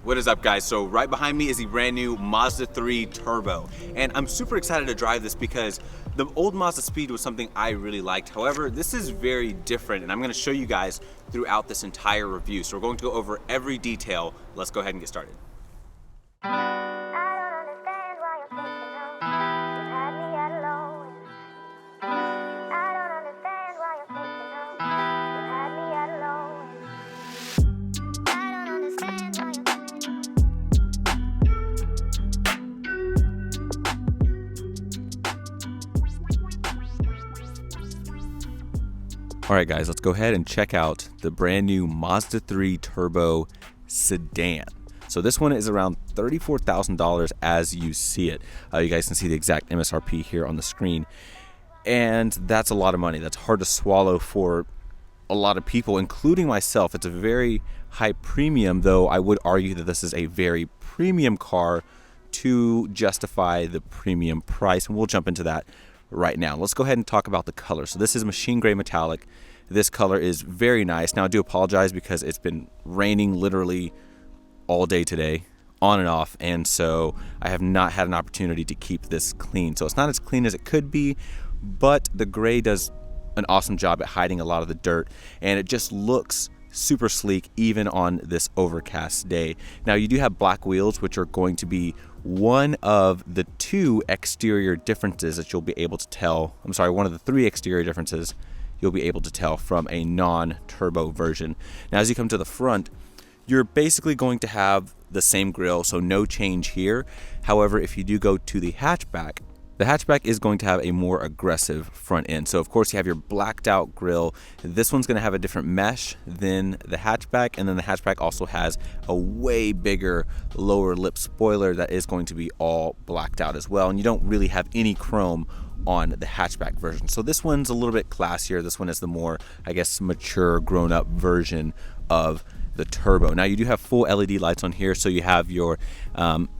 What is up, guys? So right behind me is the brand new Mazda 3 Turbo, and I'm super excited to drive this because the old Mazdaspeed was something I really liked. However, this is very different, and I'm going to show you guys throughout this entire review. So we're going to go over every detail. Let's go ahead and get started. Alright guys, let's go ahead and check out the brand new Mazda 3 Turbo Sedan. So this one is around $34,000 as you see it. You guys can see the exact MSRP here on the screen. And that's a lot of money. That's hard to swallow for a lot of people, including myself. It's a very high premium, though I would argue that this is a very premium car to justify the premium price. And we'll jump into that right now. Let's go ahead and talk about the color. So this is machine gray metallic. This color is very nice. Now I do apologize because it's been raining literally all day today, on and off, and so I have not had an opportunity to keep this clean. So it's not as clean as it could be, but the gray does an awesome job at hiding a lot of the dirt, and it just looks super sleek even on this overcast day. Now you do have black wheels, which are going to be one of the two exterior differences that you'll be able to tell. I'm sorry, one of the three exterior differences you'll be able to tell from a non-turbo version. Now as you come to the front, you're basically going to have the same grille, so no change here. However, if you do go to the hatchback is going to have a more aggressive front end. So of course you have your blacked out grille. This one's going to have a different mesh than the hatchback, and then the hatchback also has a way bigger lower lip spoiler that is going to be all blacked out as well, and you don't really have any chrome on the hatchback version. So this one's a little bit classier. This one is the more, I guess, mature, grown-up version of the Turbo. Now you do have full LED lights on here, so you have your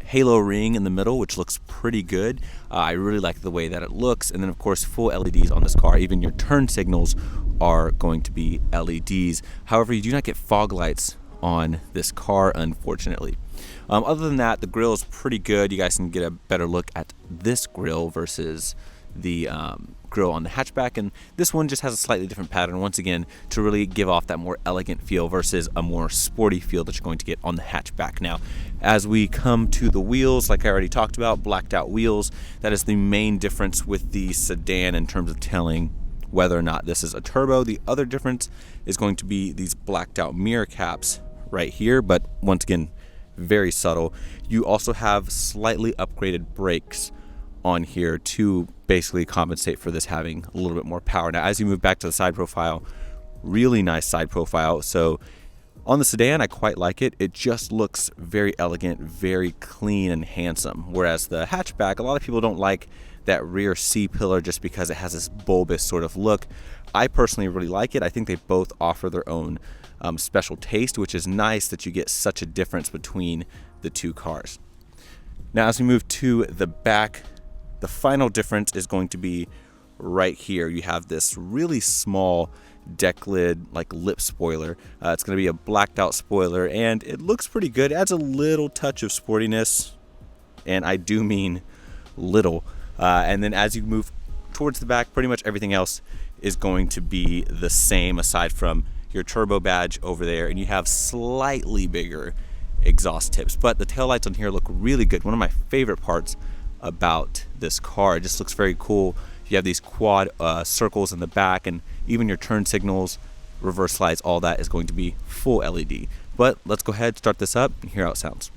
halo ring in the middle, which looks pretty good. I really like the way that it looks, and then of course full LEDs on this car. Even your turn signals are going to be LEDs. However, you do not get fog lights on this car, unfortunately. Other than that, the grille is pretty good. You guys can get a better look at this grille versus the grille on the hatchback, and this one just has a slightly different pattern, once again, to really give off that more elegant feel versus a more sporty feel that you're going to get on the hatchback. Now as we come to the wheels, like I already talked about, blacked out wheels. That is the main difference with the sedan in terms of telling whether or not this is a turbo. The other difference is going to be these blacked out mirror caps right here, but once again, very subtle. You also have slightly upgraded brakes on here to basically compensate for this having a little bit more power. Now as you move back to the side profile, really nice side profile. So on the sedan, I quite like it. It just looks very elegant, very clean and handsome. Whereas the hatchback, a lot of people don't like that rear C-pillar just because it has this bulbous sort of look. I personally really like it. I think they both offer their own special taste, which is nice that you get such a difference between the two cars. Now as we move to the back, the final difference is going to be right here. You have this really small deck lid, like lip spoiler. It's going to be a blacked out spoiler, and it looks pretty good. It adds a little touch of sportiness, and I do mean little. And then as you move towards the back, pretty much everything else is going to be the same aside from your turbo badge over there, and you have slightly bigger exhaust tips. But the taillights on here look really good. One of my favorite parts about this car, it just looks very cool. You have these quad circles in the back, and even your turn signals, reverse lights, all that is going to be full LED. But let's go ahead, start this up, and hear how it sounds.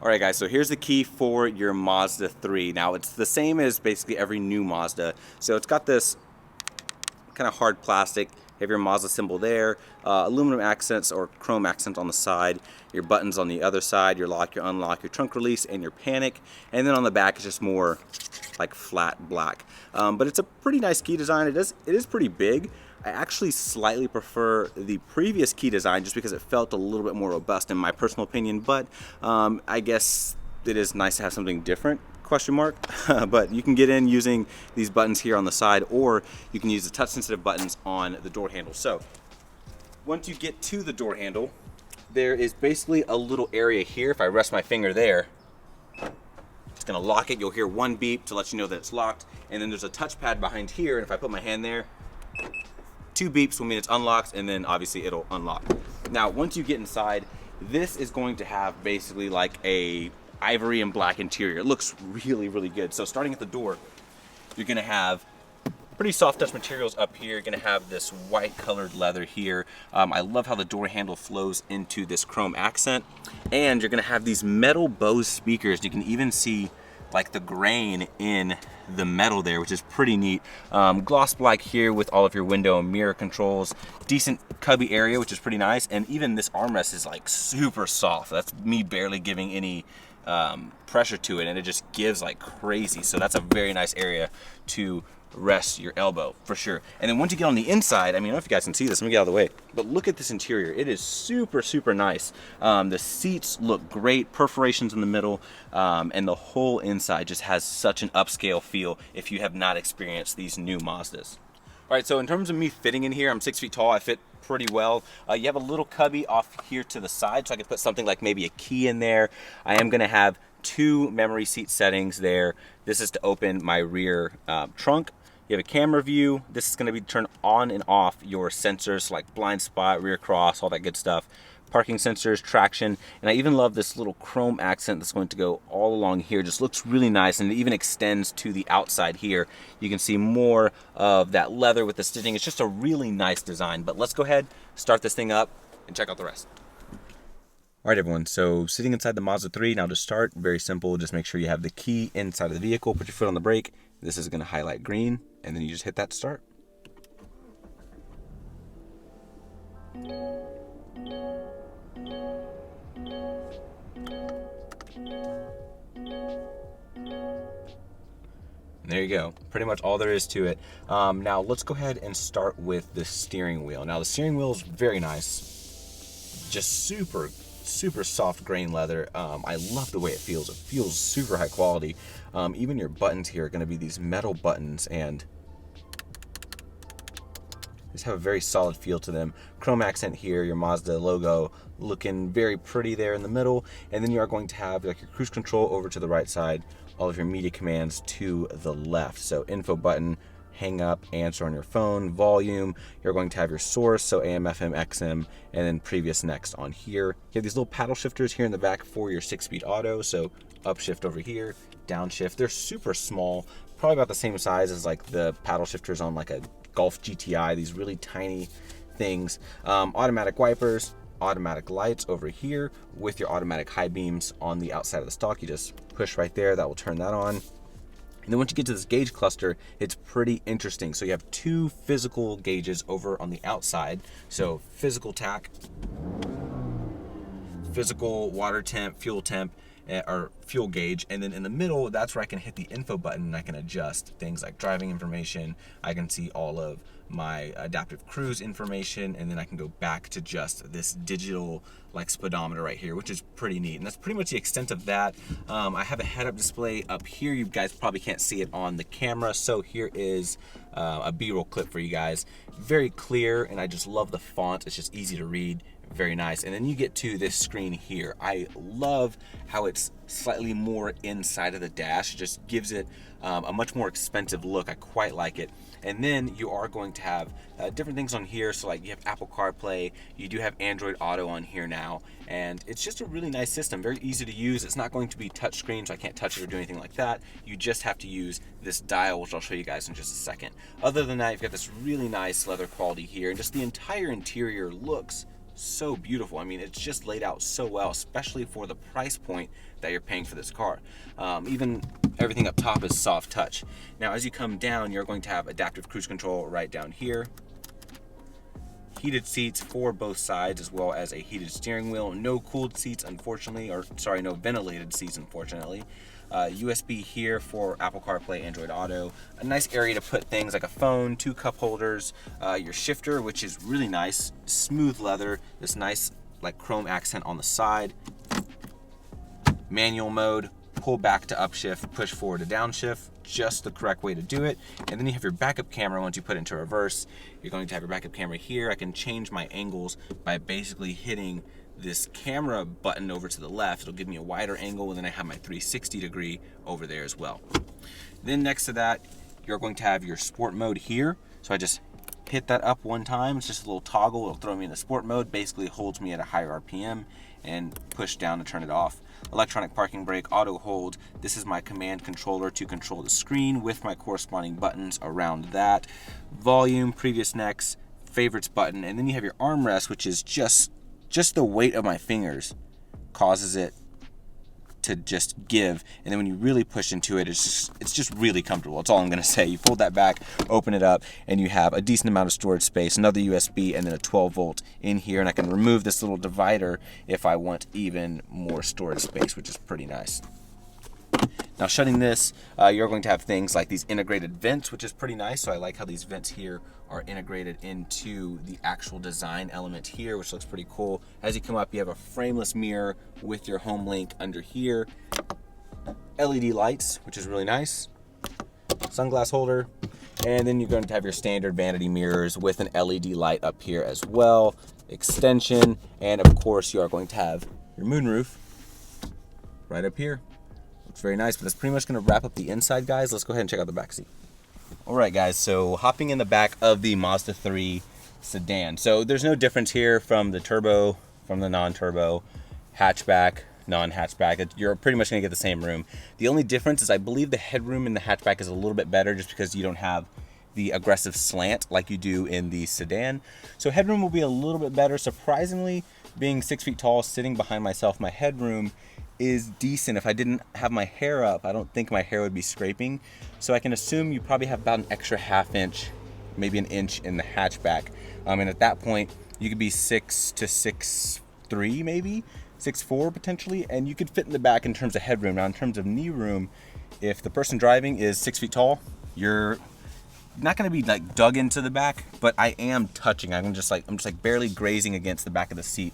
Alright guys, so here's the key for your Mazda 3. Now it's the same as basically every new Mazda. So it's got this kind of hard plastic have your Mazda symbol there, aluminum accents or chrome accents on the side, your buttons on the other side, your lock, your unlock, your trunk release, and your panic. And then on the back is just more like flat black. But it's a pretty nice key design. It is pretty big. I actually slightly prefer the previous key design just because it felt a little bit more robust in my personal opinion, but I guess it is nice to have something different, question mark. But you can get in using these buttons here on the side, or you can use the touch sensitive buttons on the door handle. So once you get to the door handle, there is basically a little area here. If I rest my finger there, it's gonna lock it. You'll hear one beep to let you know that it's locked, and then there's a touchpad behind here, and if I put my hand there, 2 beeps will mean it's unlocked, and then obviously it'll unlock. Now, once you get inside, this is going to have basically like a ivory and black interior. It looks really, really good. So starting at the door, you're gonna have pretty soft touch materials up here. You're gonna have this white colored leather here. I love how the door handle flows into this chrome accent. And you're gonna have these metal Bose speakers. You can even see like the grain in the metal there, which is pretty neat. Gloss black here with all of your window and mirror controls. Decent cubby area, which is pretty nice. And even this armrest is like super soft. That's me barely giving any pressure to it, and it just gives like crazy. So that's a very nice area to rest your elbow for sure. And then once you get on the inside, I mean, I don't know if you guys can see this, let me get out of the way, but look at this interior. It is super, super nice. The seats look great, perforations in the middle, and the whole inside just has such an upscale feel if you have not experienced these new Mazdas. All right, so in terms of me fitting in here, I'm 6 feet tall, I fit pretty well. You have a little cubby off here to the side, so I could put something like maybe a key in there. I am gonna have 2 memory seat settings there. This is to open my rear trunk. You have a camera view. This is going to be turned on and off your sensors like blind spot, rear cross, all that good stuff. Parking sensors, traction, and I even love this little chrome accent that's going to go all along here. Just looks really nice, and it even extends to the outside here. You can see more of that leather with the stitching. It's just a really nice design. But let's go ahead, start this thing up, and check out the rest. All right, everyone, so sitting inside the Mazda 3, now to start, very simple, just make sure you have the key inside of the vehicle, put your foot on the brake, this is gonna highlight green, and then you just hit that start. There you go, pretty much all there is to it. Now let's go ahead and start with the steering wheel. Now the steering wheel is very nice, just super soft grain leather. I love the way it feels. It feels super high quality. Even your buttons here are going to be these metal buttons, and just have a very solid feel to them. Chrome accent here, your Mazda logo looking very pretty there in the middle, and then you are going to have like your cruise control over to the right side, all of your media commands to the left. So info button, hang up, answer on your phone, volume, you're going to have your source, so AM, FM, XM, and then previous next on here. You have these little paddle shifters here in the back for your 6-speed auto, so upshift over here, downshift. They're super small, probably about the same size as like the paddle shifters on like a Golf GTI, these really tiny things. Automatic wipers, automatic lights over here with your automatic high beams on the outside of the stock. You just push right there, that will turn that on. And then once you get to this gauge cluster, it's pretty interesting. So you have 2 physical gauges over on the outside. So physical tach, physical water temp, fuel or fuel gauge, and then in the middle, that's where I can hit the info button and I can adjust things like driving information. I can see all of my adaptive cruise information, and then I can go back to just this digital like speedometer right here, which is pretty neat. And that's pretty much the extent of that. I have a head-up display up here. You guys probably can't see it on the camera, so here is a B-roll clip for you guys. Very clear, and I just love the font. It's just easy to read. Very nice. And then you get to this screen here. I love how it's slightly more inside of the dash. It just gives it a much more expensive look. I quite like it. And then you are going to have different things on here. So like you have Apple CarPlay, you do have Android Auto on here now, and it's just a really nice system, very easy to use. It's not going to be touchscreen, so I can't touch it or do anything like that. You just have to use this dial, which I'll show you guys in just a second. Other than that, you've got this really nice leather quality here, and just the entire interior looks so beautiful. I mean, it's just laid out so well, especially for the price point that you're paying for this car. Even everything up top is soft touch. Now, as you come down, you're going to have adaptive cruise control right down here. heated seats for both sides, as well as a heated steering wheel. No cooled seats, unfortunately, or sorry, no ventilated seats, unfortunately. USB here for Apple CarPlay, Android Auto. A nice area to put things like a phone, 2 cup holders, your shifter, which is really nice, smooth leather, this nice like chrome accent on the side. Manual mode, pull back to upshift, push forward to downshift, just the correct way to do it. And then you have your backup camera. Once you put it into reverse, you're going to have your backup camera here. I can change my angles by basically hitting this camera button over to the left. It'll give me a wider angle, and then I have my 360 degree over there as well. Then next to that, you're going to have your sport mode here. So I just hit that up one time. It's just a little toggle. It'll throw me in the sport mode, basically holds me at a higher RPM, and push down to turn it off. Electronic parking brake, auto hold. This is my command controller to control the screen with my corresponding buttons around that. Volume, previous, next, favorites button, and then you have your armrest, which is just the weight of my fingers causes it to just give, and then when you really push into it, it's just really comfortable. That's all I'm gonna say. You fold that back, open it up, and you have a decent amount of storage space, another USB, and then a 12 volt in here, and I can remove this little divider if I want even more storage space, which is pretty nice. Now shutting this, you're going to have things like these integrated vents, which is pretty nice. So I like how these vents here are integrated into the actual design element here, which looks pretty cool. As you come up, you have a frameless mirror with your home link under here. LED lights, which is really nice. Sunglass holder. And then you're going to have your standard vanity mirrors with an LED light up here as well. Extension. And of course, you are going to have your moonroof right up here. Looks very nice, but that's pretty much going to wrap up the inside, guys. Let's go ahead and check out the back seat. All right, guys, so hopping in the back of the Mazda 3 sedan. So there's no difference here from the turbo, from the non-turbo, hatchback, non-hatchback. You're pretty much going to get the same room. The only difference is I believe the headroom in the hatchback is a little bit better just because you don't have the aggressive slant like you do in the sedan. So headroom will be a little bit better. Surprisingly, being 6 feet tall, sitting behind myself, my headroom is decent. If I didn't have my hair up, I don't think my hair would be scraping. So I can assume you probably have about an extra ½ inch, maybe an inch in the hatchback. And at that point, you could be 6 to 6'3", maybe 6'4" potentially, and you could fit in the back in terms of headroom. Now, in terms of knee room, if the person driving is 6 feet tall, you're not going to be like dug into the back, but I am touching. I'm just like barely grazing against the back of the seat.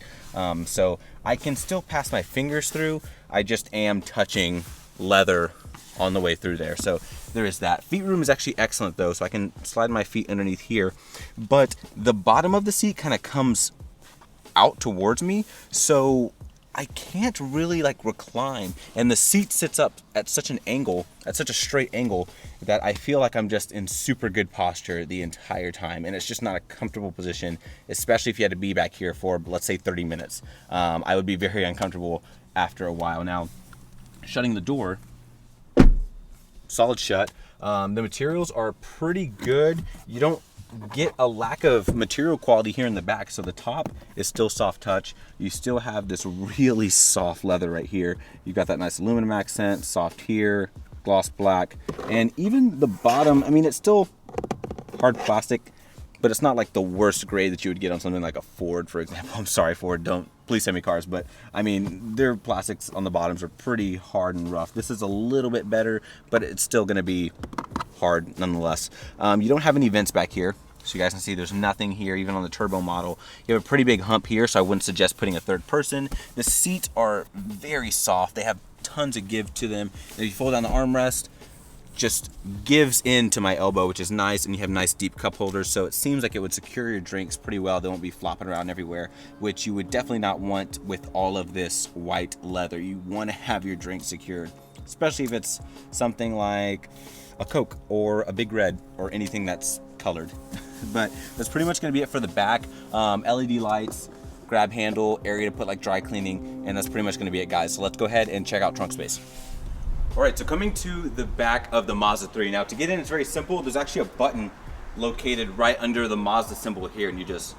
So I can still pass my fingers through. I just am touching leather on the way through there. So there is that. Feet room is actually excellent though, so I can slide my feet underneath here. But the bottom of the seat kind of comes out towards me, so I can't really like recline, and the seat sits up at such an angle, at such a straight angle, that I feel like I'm just in super good posture the entire time, and it's just not a comfortable position, especially if you had to be back here for, let's say, 30 minutes. I would be very uncomfortable after a while. Now, shutting the door, solid shut. The materials are pretty good. You don't get a lack of material quality here in the back. So the top is still soft touch. You still have this really soft leather right here. You've got that nice aluminum accent, soft here, gloss black, and even the bottom, I mean, it's still hard plastic, but it's not like the worst grade that you would get on something like a Ford, for example. I'm sorry, Ford, please send me cars, but I mean, their plastics on the bottoms are pretty hard and rough. This is a little bit better, but it's still gonna be hard nonetheless. You don't have any vents back here, so you guys can see there's nothing here, even on the turbo model. You have a pretty big hump here, so I wouldn't suggest putting a third person. The seats are very soft. They have tons of give to them. If you fold down the armrest, just gives in to my elbow, which is nice, and you have nice deep cup holders, so it seems like it would secure your drinks pretty well. They won't be flopping around everywhere, which you would definitely not want with all of this white leather. You want to have your drink secured, especially if it's something like a Coke or a Big Red or anything that's colored. But that's pretty much going to be it for the back. LED lights, grab handle, area to put like dry cleaning, and that's pretty much going to be it, guys. So let's go ahead and check out trunk space. All right, so coming to the back of the Mazda 3. Now to get in, it's very simple. There's actually a button located right under the Mazda symbol here, and you just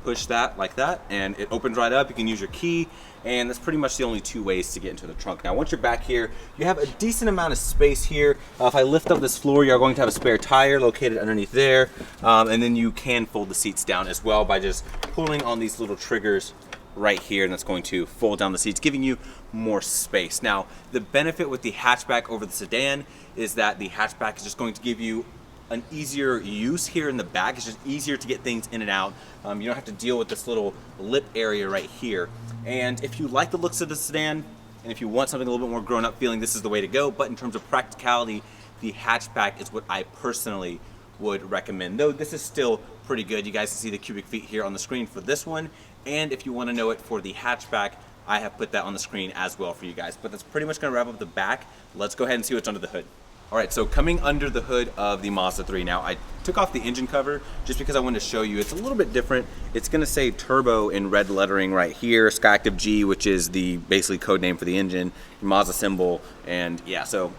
push that like that, and it opens right up. You can use your key, and that's pretty much the only two ways to get into the trunk. Now, once you're back here, you have a decent amount of space here. If I lift up this floor, you're going to have a spare tire located underneath there, and then you can fold the seats down as well by just pulling on these little triggers right here, and that's going to fold down the seats, giving you more space. Now, the benefit with the hatchback over the sedan is that the hatchback is just going to give you an easier use here in the back. It's just easier to get things in and out. You don't have to deal with this little lip area right here. And if you like the looks of the sedan, and if you want something a little bit more grown up feeling, this is the way to go. But in terms of practicality, the hatchback is what I personally would recommend. Though this is still pretty good. You guys can see the cubic feet here on the screen for this one. And if you want to know it for the hatchback, I have put that on the screen as well for you guys. But that's pretty much going to wrap up the back. Let's go ahead and see what's under the hood. All right, so coming under the hood of the Mazda 3. Now, I took off the engine cover just because I wanted to show you it's a little bit different. It's gonna say turbo in red lettering right here, Skyactiv G, which is the basically code name for the engine, Mazda symbol, and yeah, so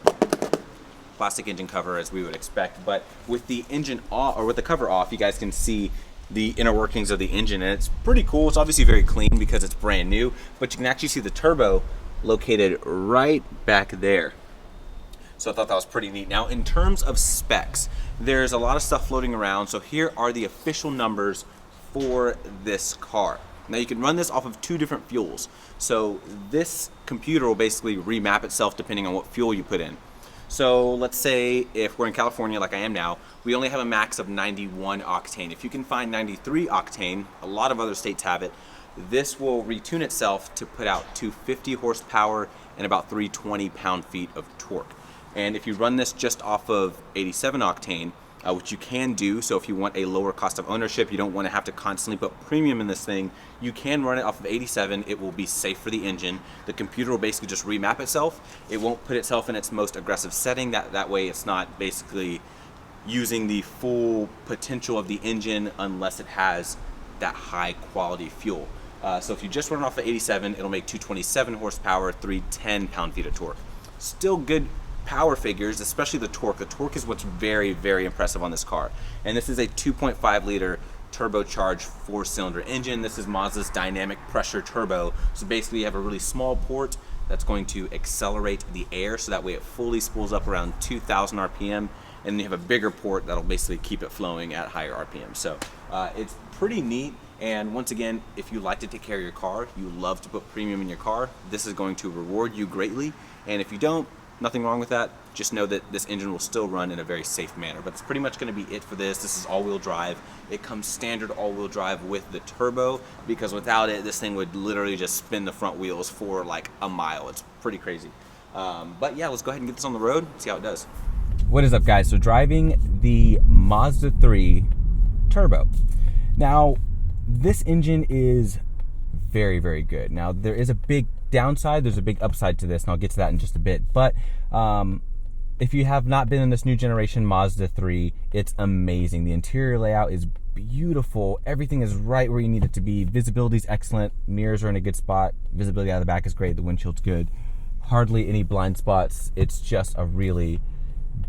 plastic engine cover as we would expect. But with the engine off, or with the cover off, you guys can see the inner workings of the engine, and it's pretty cool. It's obviously very clean because it's brand new, but you can actually see the turbo located right back there. So I thought that was pretty neat. Now, in terms of specs, there's a lot of stuff floating around. So here are the official numbers for this car. Now, you can run this off of two different fuels. So this computer will basically remap itself depending on what fuel you put in. So let's say if we're in California like I am now, we only have a max of 91 octane. If you can find 93 octane, a lot of other states have it, this will retune itself to put out 250 horsepower and about 320 pound-feet of torque. And if you run this just off of 87 octane, which you can do, so if you want a lower cost of ownership, you don't want to have to constantly put premium in this thing, you can run it off of 87. It will be safe for the engine. The computer will basically just remap itself. It won't put itself in its most aggressive setting. That way it's not basically using the full potential of the engine unless it has that high quality fuel. So if you just run it off of 87, it'll make 227 horsepower, 310 pound-feet of torque. Still good power figures, especially the torque. The torque is what's very, very impressive on this car. And this is a 2.5 liter turbocharged 4-cylinder engine. This is Mazda's dynamic pressure turbo. So basically you have a really small port that's going to accelerate the air so that way it fully spools up around 2,000 RPM. And then you have a bigger port that'll basically keep it flowing at higher RPM. So it's pretty neat. And once again, if you like to take care of your car, you love to put premium in your car, this is going to reward you greatly. And if you don't, nothing wrong with that. Just know that this engine will still run in a very safe manner. But it's pretty much going to be it for this. This is all-wheel drive. It comes standard all-wheel drive with the turbo, because without it, this thing would literally just spin the front wheels for like a mile. It's pretty crazy. But yeah, let's go ahead and get this on the road, see how it does. What is up, guys? So driving the Mazda 3 Turbo. Now, this engine is very, very good. Now, there is a big downside, there's a big upside to this, and I'll get to that in just a bit. But if you have not been in this new generation Mazda 3, it's amazing. The interior layout is beautiful. Everything is right where you need it to be. Visibility is excellent. Mirrors are in a good spot. Visibility out of the back is great. The windshield's good. Hardly any blind spots. It's just a really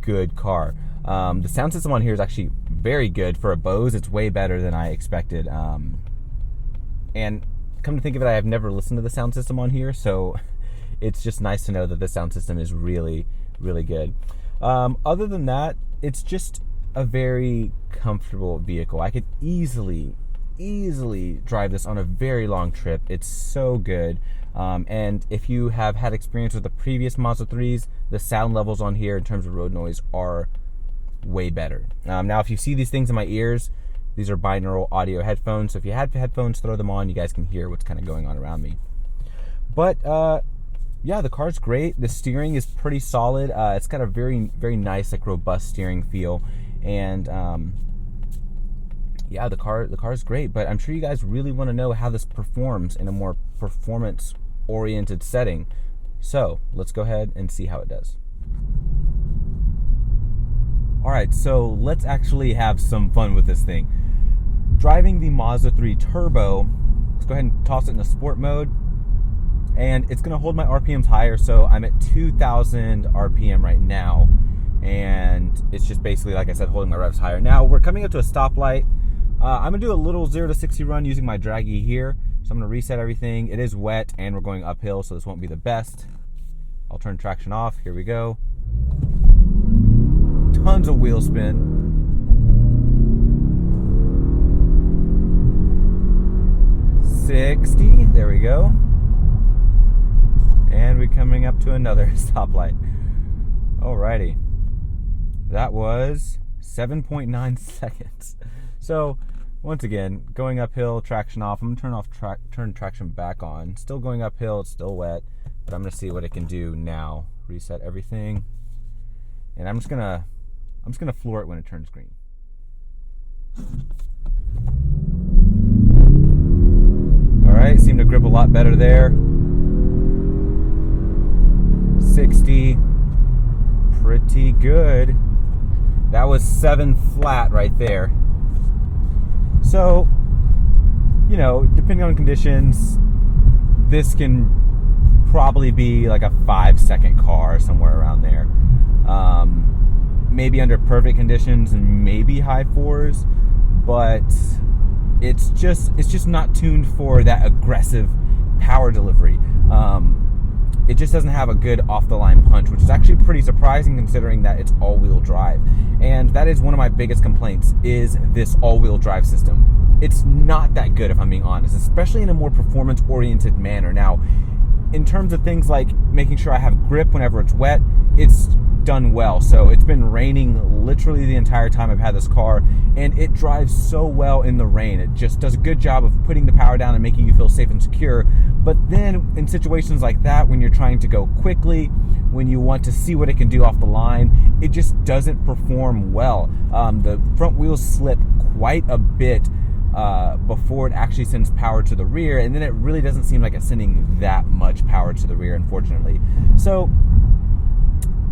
good car. The sound system on here is actually very good for a Bose. It's way better than I expected. And come to think of it, I have never listened to the sound system on here, so it's just nice to know that the sound system is really, really good. Other than that, it's just a very comfortable vehicle. I could easily drive this on a very long trip. It's so good. And if you have had experience with the previous Mazda 3s, the sound levels on here in terms of road noise are way better. Now, if you see these things in my ears, these are binaural audio headphones. So if you have headphones, throw them on. You guys can hear what's kind of going on around me. But yeah, the car's great. The steering is pretty solid. It's got a very, very nice, like, robust steering feel. And yeah, the car is great. But I'm sure you guys really want to know how this performs in a more performance-oriented setting. So let's go ahead and see how it does. All right, so let's actually have some fun with this thing. Driving the Mazda 3 Turbo, let's go ahead and toss it into sport mode. And it's gonna hold my RPMs higher, so I'm at 2,000 RPM right now. And it's just basically, like I said, holding my revs higher. Now, we're coming up to a stoplight. I'm gonna do a little 0 to 60 run using my draggy here. So I'm gonna reset everything. It is wet and we're going uphill, so this won't be the best. I'll turn traction off. Here we go. Tons of wheel spin. $60. There we go. And we're coming up to another stoplight. Alrighty. That was 7.9 seconds. So, once again, going uphill, traction off. I'm gonna turn traction back on. Still going uphill, it's still wet, but I'm gonna see what it can do now. Reset everything. And I'm just gonna floor it when it turns green. Alright, seemed to grip a lot better there. 60. Pretty good. That was 7 flat right there. So, you know, depending on conditions, this can probably be like a 5-second car, somewhere around there. Maybe under perfect conditions and maybe high 4s, but it's just not tuned for that aggressive power delivery. It just doesn't have a good off-the-line punch, which is actually pretty surprising considering that it's all-wheel drive. And that is one of my biggest complaints, is this all-wheel drive system. It's not that good, if I'm being honest, especially in a more performance-oriented manner. Now, in terms of things like making sure I have grip whenever it's wet, it's done well. So it's been raining literally the entire time I've had this car, and it drives so well in the rain. It just does a good job of putting the power down and making you feel safe and secure. But then in situations like that, when you're trying to go quickly, when you want to see what it can do off the line, it just doesn't perform well. The front wheels slip quite a bit before it actually sends power to the rear, and then it really doesn't seem like it's sending that much power to the rear, unfortunately. So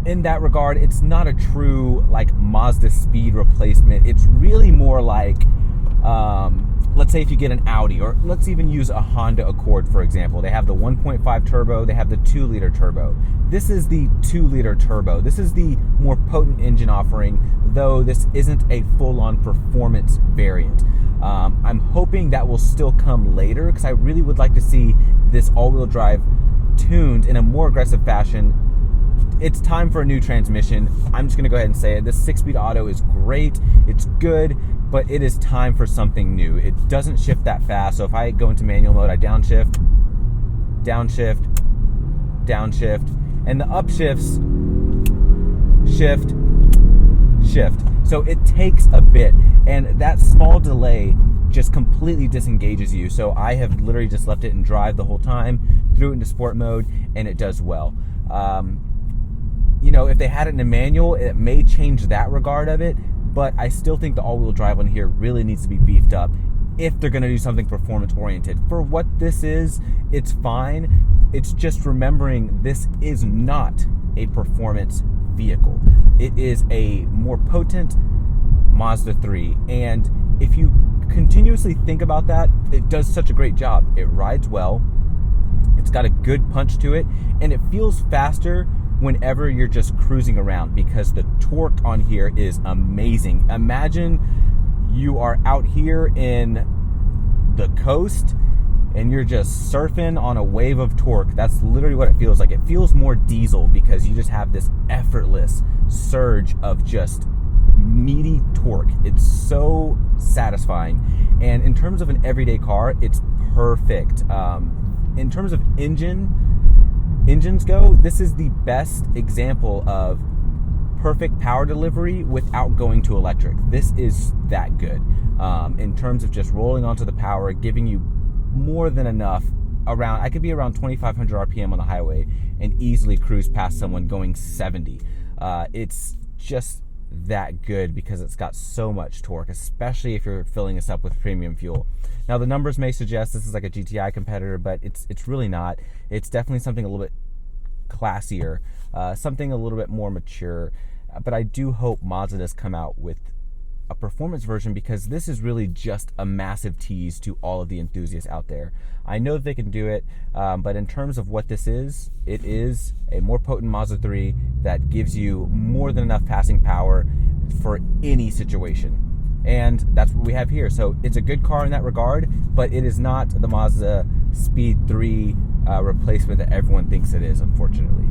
in that regard, it's not a true like Mazdaspeed replacement. It's really more like, let's say if you get an Audi, or let's even use a Honda Accord, for example. They have the 1.5 turbo, they have the 2-liter turbo. This is the 2-liter turbo. This is the more potent engine offering, though this isn't a full-on performance variant. I'm hoping that will still come later, because I really would like to see this all-wheel drive tuned in a more aggressive fashion. It's time for a new transmission. I'm just going to go ahead and say it. This 6-speed auto is great. It's good, but it is time for something new. It doesn't shift that fast. So if I go into manual mode, I downshift, downshift, downshift, and the upshifts shift, shift. So it takes a bit, and that small delay just completely disengages you. So I have literally just left it in drive the whole time, threw it into sport mode, and it does well. You know, if they had it in a manual, it may change that regard of it, but I still think the all-wheel drive one here really needs to be beefed up if they're going to do something performance-oriented. For what this is, it's fine. It's just remembering this is not a performance vehicle. It is a more potent Mazda 3, and if you continuously think about that, it does such a great job. It rides well, it's got a good punch to it, and it feels faster whenever you're just cruising around, because the torque on here is amazing. Imagine you are out here in the coast and you're just surfing on a wave of torque. That's literally what it feels like. It feels more diesel because you just have this effortless surge of just meaty torque. It's so satisfying. And in terms of an everyday car, it's perfect. In terms of engines go, this is the best example of perfect power delivery without going to electric. This is that good. In terms of just rolling onto the power, giving you more than enough. I could be around 2,500 RPM on the highway and easily cruise past someone going 70. It's just that good because it's got so much torque, especially if you're filling this up with premium fuel. Now, the numbers may suggest this is like a GTI competitor, but it's really not. It's definitely something a little bit classier, something a little bit more mature. But I do hope Mazda does come out with a performance version, because this is really just a massive tease to all of the enthusiasts out there. I know that they can do it, but in terms of what this is, it is a more potent Mazda 3 that gives you more than enough passing power for any situation. and that's what we have here. So it's a good car in that regard, but it is not the Mazdaspeed 3 replacement that everyone thinks it is, unfortunately.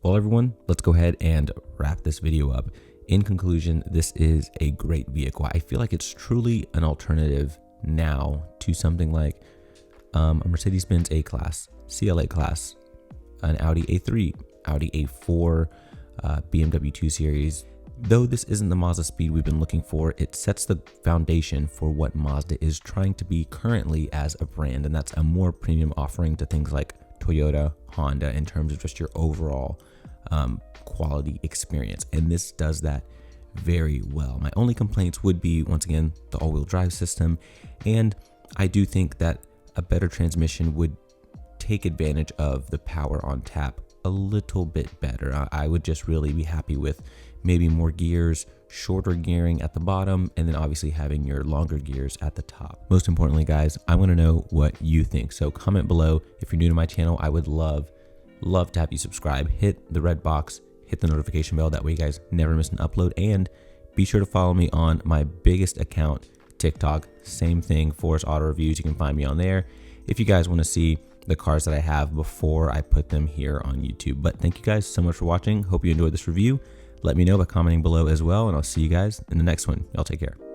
Well, everyone, let's go ahead and wrap this video up. In conclusion, this is a great vehicle. I feel like it's truly an alternative now to something like a Mercedes-Benz A-Class, CLA Class, an Audi A3, Audi A4, BMW 2 Series. Though this isn't the Mazdaspeed we've been looking for, it sets the foundation for what Mazda is trying to be currently as a brand, and that's a more premium offering to things like Toyota, Honda, in terms of just your overall quality experience. And this does that very well. My only complaints would be, once again, the all-wheel drive system, and I do think that a better transmission would take advantage of the power on tap a little bit better. I would just really be happy with maybe more gears, shorter gearing at the bottom, and then obviously having your longer gears at the top. Most importantly, guys, I want to know what you think. So comment below. If you're new to my channel, I would love to have you subscribe. Hit the red box, hit the notification bell. That way you guys never miss an upload. And be sure to follow me on my biggest account, TikTok. Same thing, Forrest Auto Reviews. You can find me on there if you guys want to see the cars that I have before I put them here on YouTube. But thank you guys so much for watching. Hope you enjoyed this review. Let me know by commenting below as well, and I'll see you guys in the next one. Y'all take care.